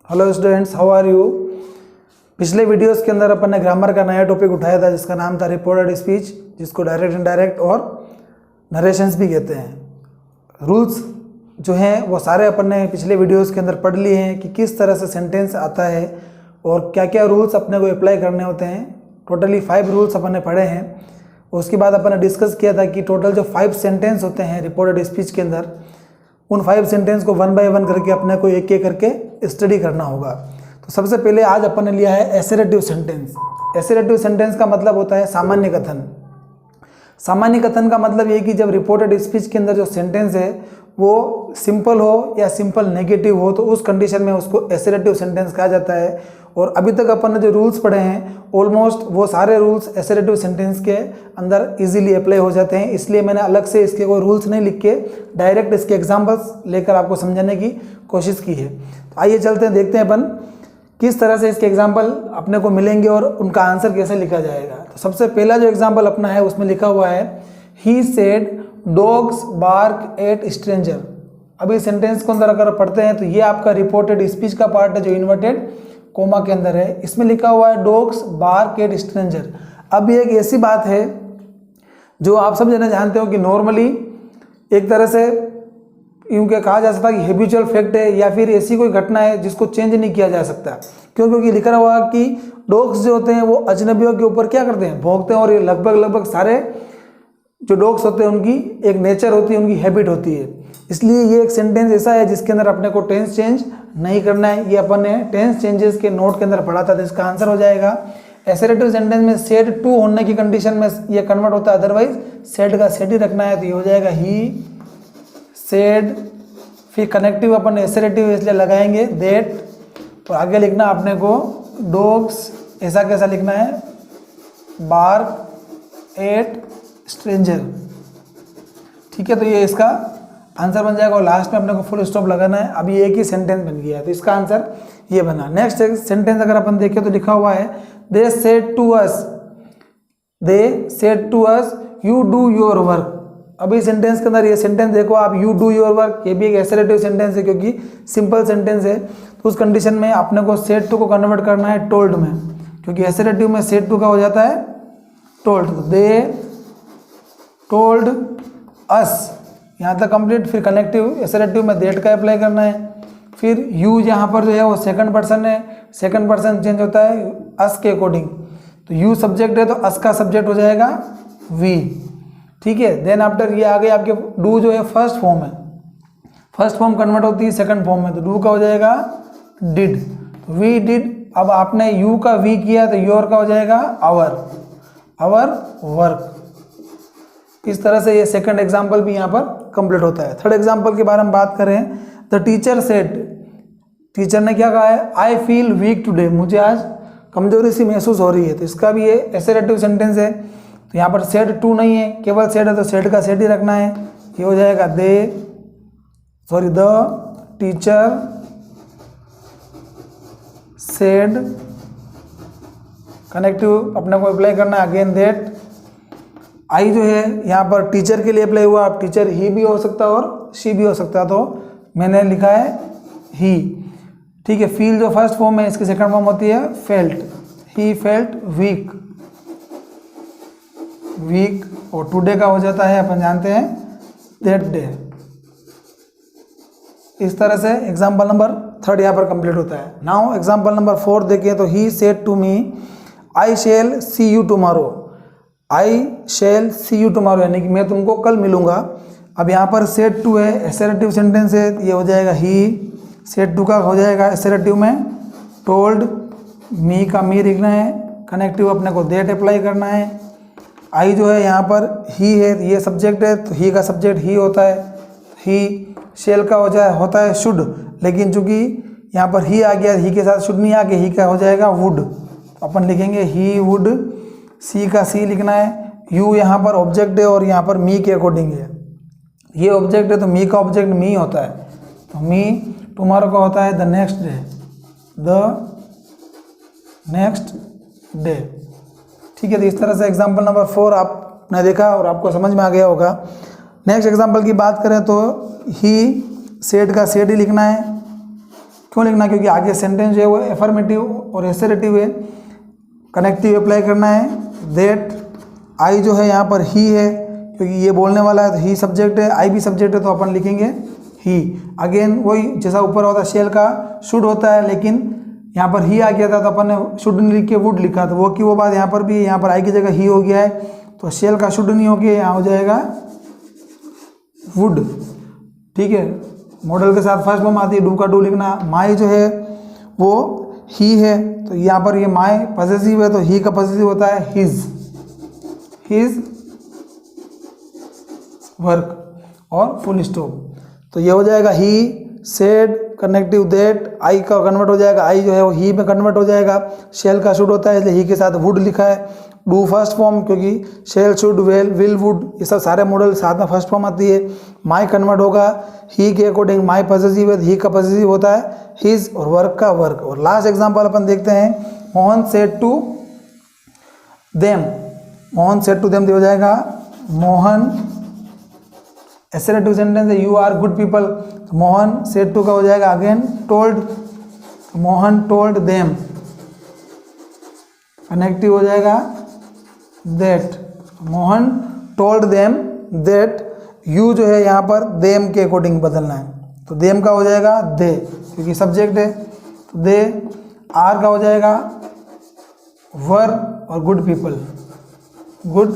Hello students, how are you. पिछले videos के अंदर अपन ने ग्रामर का नया टॉपिक उठाया था जिसका नाम था रिपोर्टेड स्पीच, जिसको डायरेक्ट इनडायरेक्ट और नरेशंस भी कहते हैं। रूल्स जो हैं वो सारे अपन ने पिछले वीडियोस के अंदर पढ़ लिए हैं कि किस तरह से सेंटेंस आता है और क्या क्या रूल्स अपने को अप्लाई करने होते हैं। टोटली 5 रूल्स अपन ने पढ़े हैं। उसके बाद अपन ने डिस्कस किया था कि टोटल जो 5 सेंटेंस होते हैं रिपोर्टेड स्पीच के अंदर, उन 5 सेंटेंस को 1 बाय 1 करके अपने को एक एक करके स्टडी करना होगा। तो सबसे पहले आज अपन ने लिया है एसेरेटिव सेंटेंस। एसेरेटिव सेंटेंस का मतलब होता है सामान्य कथन। सामान्य कथन का मतलब ये कि जब रिपोर्टेड स्पीच के अंदर जो सेंटेंस है वो सिंपल हो या सिंपल नेगेटिव हो तो उस कंडीशन में उसको एसेरेटिव सेंटेंस कहा जाता है। और अभी तक अपन ने जो रूल्स पढ़े हैं ऑलमोस्ट वो सारे रूल्स एसेरेटिव सेंटेंस के अंदर इजीली अप्लाई हो जाते हैं। इसलिए मैंने अलग से इसके कोई रूल्स नहीं लिख के डायरेक्ट इसके एग्जांपल्स लेकर आपको समझाने की कोशिश की है। तो आइए चलते हैं, देखते हैं अपन किस तरह से इसके एग्जाम्पल अपने को मिलेंगे और उनका आंसर कैसे लिखा जाएगा। तो सबसे पहला जो एग्जाम्पल अपना है उसमें लिखा हुआ है he said dogs bark at stranger. अभी सेंटेंस को अंदर अगर पढ़ते हैं तो ये आपका रिपोर्टेड स्पीच का पार्ट है जो इन्वर्टेड कोमा के अंदर है। इसमें लिखा हुआ है डॉग्स बार्क एट स्ट्रेंजर। अब ये एक ऐसी बात है जो आप सब जने जानते हो कि नॉर्मली एक तरह से यूँ क्या कहा जा सकता है कि हैबिचुअल फैक्ट है या फिर ऐसी कोई घटना है जिसको चेंज नहीं किया जा सकता। क्यों? क्योंकि लिखा हुआ है कि डॉग्स जो होते हैं वो अजनबियों के ऊपर क्या करते हैं, भौंकते हैं। और ये लगभग सारे जो डॉग्स होते हैं उनकी एक नेचर होती है, उनकी हैबिट होती है। इसलिए ये एक सेंटेंस ऐसा है जिसके अंदर अपने को टेंस चेंज नहीं करना है। ये अपन ने टेंस चेंजेस के नोट के अंदर पढ़ा था। तो इसका आंसर हो जाएगा एसेरेटिव सेंटेंस में सेड टू होने की कंडीशन में ये कन्वर्ट होता है, अदरवाइज सेड का सेड ही रखना है। तो ये हो जाएगा ही सेड, फिर कनेक्टिव अपन एसेरेटिव इसलिए लगाएंगे दैट, और आगे लिखना अपने को डॉग्स ऐसा कैसा लिखना है बार्क एट स्ट्रेंजर। ठीक है, तो ये इसका आंसर बन जाएगा और लास्ट में अपने को फुल स्टॉप लगाना है। अभी एक ही सेंटेंस बन गया है तो इसका आंसर ये बना। नेक्स्ट सेंटेंस अगर अपन देखें तो लिखा हुआ है they said to us you do your work. अभी सेंटेंस के अंदर ये सेंटेंस देखो आप, यू डू योर वर्क, ये भी एक एसेरेटिव सेंटेंस है क्योंकि सिंपल सेंटेंस है। तो उस कंडीशन में अपने को सेड टू को कन्वर्ट करना है टोल्ड में, क्योंकि एसेरेटिव में सेड टू का हो जाता है टोल्ड। तो दे टोल्ड अस, यहाँ तक कंप्लीट। फिर कनेक्टिव एसेरेटिव में दैट का अप्लाई करना है। फिर यू यहाँ पर जो है वो सेकंड पर्सन है, सेकंड पर्सन चेंज होता है अस के अकॉर्डिंग। तो यू सब्जेक्ट है तो अस का सब्जेक्ट हो जाएगा वी। ठीक है, देन आफ्टर ये आ गए आपके डू जो है फर्स्ट फॉर्म है, फर्स्ट फॉर्म कन्वर्ट होती है सेकंड फॉर्म में, तो डू का हो जाएगा डिड, वी डिड। अब आपने यू का वी किया तो योर का हो जाएगा आवर वर्क। इस तरह से ये सेकंड एग्जाम्पल भी यहाँ पर कंप्लीट होता है। थर्ड एग्जाम्पल के बारे में बात करें, द टीचर सेड, टीचर ने क्या कहा है आई फील वीक टुडे, मुझे आज कमजोरी सी महसूस हो रही है। तो इसका भी ये एसेरेटिव सेंटेंस है। तो यहाँ पर सेड टू नहीं है, केवल सेड है तो सेड का सेड ही रखना है। ये हो जाएगा द टीचर सेड, कनेक्टिव अपने को अप्लाई करना है अगेन दैट। आई जो है यहाँ पर टीचर के लिए अप्लाई हुआ, अब टीचर ही भी हो सकता है और शी भी हो सकता है, तो मैंने लिखा है ही। ठीक है, फील जो फर्स्ट फॉर्म है इसकी सेकंड फॉर्म होती है फेल्ट, ही फेल्ट वीक, और टुडे का हो जाता है अपन जानते हैं दैट डे। इस तरह से एग्जाम्पल नंबर 3 यहाँ पर कंप्लीट होता है। नाउ एग्जाम्पल नंबर 4 देखें तो he said to me I shall see you tomorrow, I shall see you tomorrow यानी कि मैं तुमको कल मिलूंगा। अब यहाँ पर सेड टू है, एसेरेटिव सेंटेंस है, ये हो जाएगा ही। सेड टू का हो जाएगा एसेरेटिव में टोल्ड, मी का मी लिखना है, कनेक्टिव अपने को दैट अप्लाई करना है। आई जो है यहाँ पर ही है, ये सब्जेक्ट है तो ही का सब्जेक्ट ही होता है, ही। शेल का होता है शुड, लेकिन चूंकि यहाँ पर ही आ गया, ही के साथ शुड नहीं आ गया, ही का हो जाएगा वुड, अपन लिखेंगे ही वुड। सी का सी लिखना है। यू यहाँ पर ऑब्जेक्ट है और यहाँ पर मी के अकॉर्डिंग है, ये ऑब्जेक्ट है तो मी का ऑब्जेक्ट मी होता है, तो मी। टुमारो का होता है द नेक्स्ट डे। ठीक है, तो इस तरह से एग्जाम्पल नंबर 4 आपने देखा और आपको समझ में आ गया होगा। नेक्स्ट एग्जाम्पल की बात करें तो ही सेड का सेड ही लिखना है, क्यों लिखना, क्योंकि आगे सेंटेंस जो है वो एफर्मेटिव और एसेरेटिव है, कनेक्टिव अप्लाई करना है। दैट आई जो है यहाँ पर ही है, क्योंकि ये बोलने वाला है तो ही सब्जेक्ट है, आई भी सब्जेक्ट है, तो अपन लिखेंगे ही। अगेन वही जैसा ऊपर होता है शेल का शुड होता है, लेकिन यहाँ पर ही आ गया था तो अपन ने शुड नहीं लिख के वुड लिखा, तो वो की वो बात यहाँ पर भी, यहाँ पर आई की जगह ही हो गया है, तो शेल का शुड नहीं हो गया, यहाँ हो जाएगा वुड। ठीक है, मॉडल के साथ फर्स्ट फॉर्म आती है, डू का डू लिखना। माई जो है वो ही है, तो यहाँ पर ये माई पॉसेसिव है, तो ही का पॉसेसिव होता है हिज वर्क और फुल स्टॉप। तो ये हो जाएगा ही सेड, कनेक्टिव दैट, आई का कन्वर्ट हो जाएगा, आई जो है वो ही में कन्वर्ट हो जाएगा। शेल का शुड होता है इसलिए ही के साथ वुड लिखा है। डू फर्स्ट फॉर्म, क्योंकि shell should well will would ये सब सारे मॉडल साथ में फर्स्ट फॉर्म आती है। माई कन्वर्ट होगा ही के अकॉर्डिंग, माई पॉसेसिव है, ही का पॉसेसिव होता है हिज, और वर्क का वर्क। और लास्ट एग्जांपल अपन देखते हैं, Mohan said to them, Mohan said to them हो जाएगा मोहन, एसेरेटिव सेंटेंस है, you are good people, Mohan said to का हो जाएगा again told, Mohan told them, connective हो जाएगा that, Mohan told them that, you जो है यहाँ पर देम के अकॉर्डिंग बदलना है, तो देम का हो जाएगा दे, क्योंकि सब्जेक्ट है, तो दे। आर का हो जाएगा वर और गुड पीपल, गुड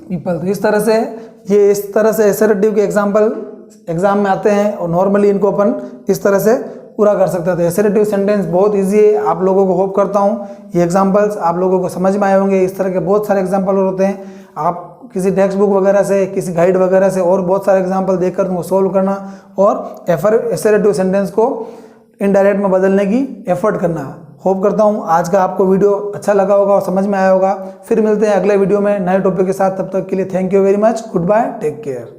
पीपल। तो इस तरह से एसेरेटिव के एग्जाम्पल एग्जाम में आते हैं, और नॉर्मली इनको अपन इस तरह से पूरा कर सकते थे। एसेरेटिव सेंटेंस बहुत इजी है, आप लोगों को होप करता हूँ ये एग्जांपल्स आप लोगों को समझ में आए होंगे। इस तरह के बहुत सारे एग्जांपल होते हैं, आप किसी टेक्स्ट बुक वगैरह से, किसी गाइड वगैरह से और बहुत सारे एग्जांपल देखकर उनको सोल्व करना और एसेरेटिव सेंटेंस को इनडायरेक्ट में बदलने की एफर्ट करना। होप करता हूँ आज का आपको वीडियो अच्छा लगा होगा और समझ में आया होगा। फिर मिलते हैं अगले वीडियो में नए टॉपिक के साथ, तब तक के लिए thank you very much, good bye, take care.